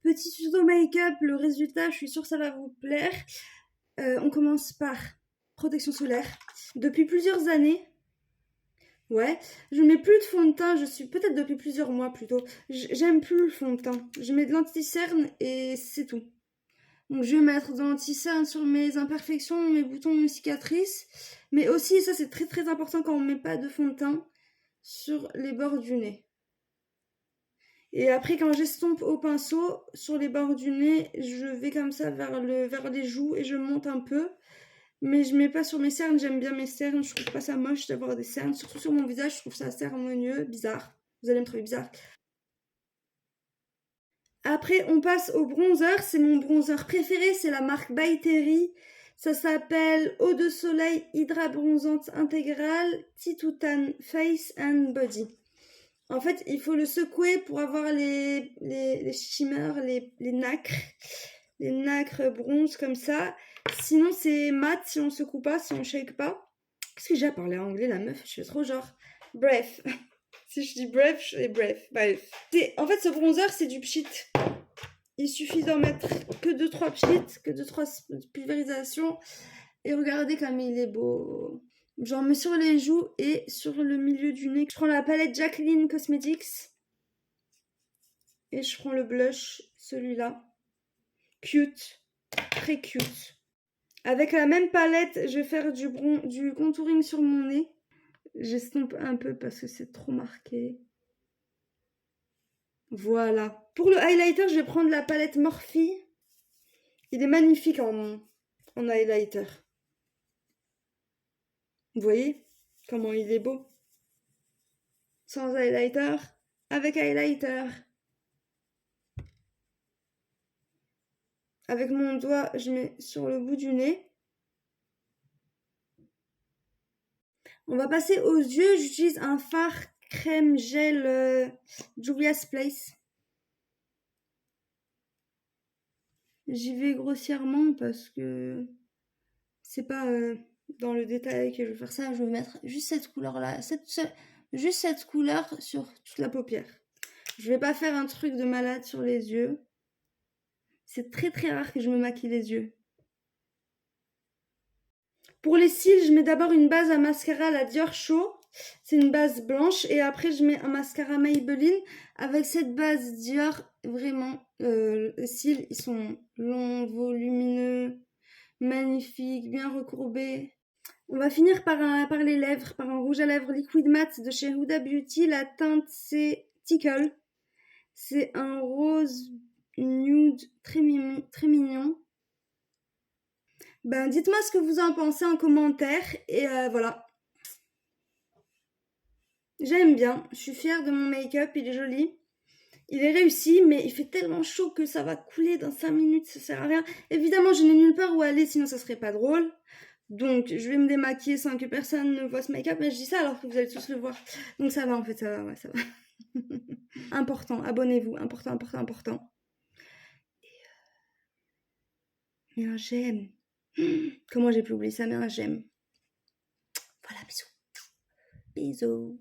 Petit tuto make-up, le résultat, je suis sûre que ça va vous plaire. On commence par protection solaire. Depuis plusieurs années, ouais, je mets plus de fond de teint, je suis peut-être depuis plusieurs mois plutôt. J'aime plus le fond de teint. Je mets de l'anti-cerne et c'est tout. Donc je vais mettre de l'anti-cerne sur mes imperfections, mes boutons, mes cicatrices. Mais aussi, ça c'est très très important quand on met pas de fond de teint, sur les bords du nez. Et après, quand j'estompe au pinceau sur les bords du nez, je vais comme ça vers les joues et je monte un peu. Mais je mets pas sur mes cernes, j'aime bien mes cernes, je trouve pas ça moche d'avoir des cernes. Surtout sur mon visage, je trouve ça assez harmonieux, bizarre. Vous allez me trouver bizarre. Après, on passe au bronzer, c'est mon bronzer préféré, c'est la marque By Terry. Ça s'appelle Eau de soleil hydra bronzante intégrale Titoutan Face and Body. En fait, il faut le secouer pour avoir les shimmers, les nacres bronze comme ça. Sinon, c'est mat si on secoue pas, si on shake pas. Qu'est-ce que j'ai à parler anglais, la meuf? Je fais trop genre. Bref. Si je dis bref, je fais bref. Bref. En fait, ce bronzer, c'est du pchit. Il suffit d'en mettre que 2-3 pchit, que 2-3 pulvérisations. Et regardez comme il est beau. J'en mets sur les joues et sur le milieu du nez. Je prends la palette Jacqueline Cosmetics. Et je prends le blush, celui-là. Cute. Très cute. Avec la même palette, je vais faire du contouring sur mon nez. J'estompe un peu parce que c'est trop marqué. Voilà. Pour le highlighter, je vais prendre la palette Morphe. Il est magnifique en highlighter. Vous voyez comment il est beau? Sans highlighter, avec highlighter. Avec mon doigt, je mets sur le bout du nez. On va passer aux yeux. J'utilise un fard crème gel Juvia's Place. J'y vais grossièrement parce que c'est pas dans le détail que je vais faire ça. Je vais mettre juste cette couleur-là, juste cette couleur sur toute la paupière. Je vais pas faire un truc de malade sur les yeux. C'est très très rare que je me maquille les yeux. Pour les cils, je mets d'abord une base à mascara, la Dior Show. C'est une base blanche. Et après, je mets un mascara Maybelline. Avec cette base Dior, vraiment, les cils, ils sont longs, volumineux, magnifiques, bien recourbés. On va finir par les lèvres, par un rouge à lèvres liquid matte de chez Huda Beauty. La teinte, c'est Tickle. C'est un rose nude très mignon. Ben, dites-moi ce que vous en pensez en commentaire. Et voilà. J'aime bien. Je suis fière de mon make-up. Il est joli. Il est réussi, mais il fait tellement chaud que ça va couler dans 5 minutes. Ça sert à rien. Évidemment, je n'ai nulle part où aller, sinon ça serait pas drôle. Donc, je vais me démaquiller sans que personne ne voit ce make-up. Mais je dis ça alors que vous allez tous le voir. Donc, ça va, en fait, ça va. Ouais, ça va. Important. Abonnez-vous. Important. Et un j'aime. Comment j'ai pu oublier ça, mais un j'aime. Voilà, bisous. Bisous.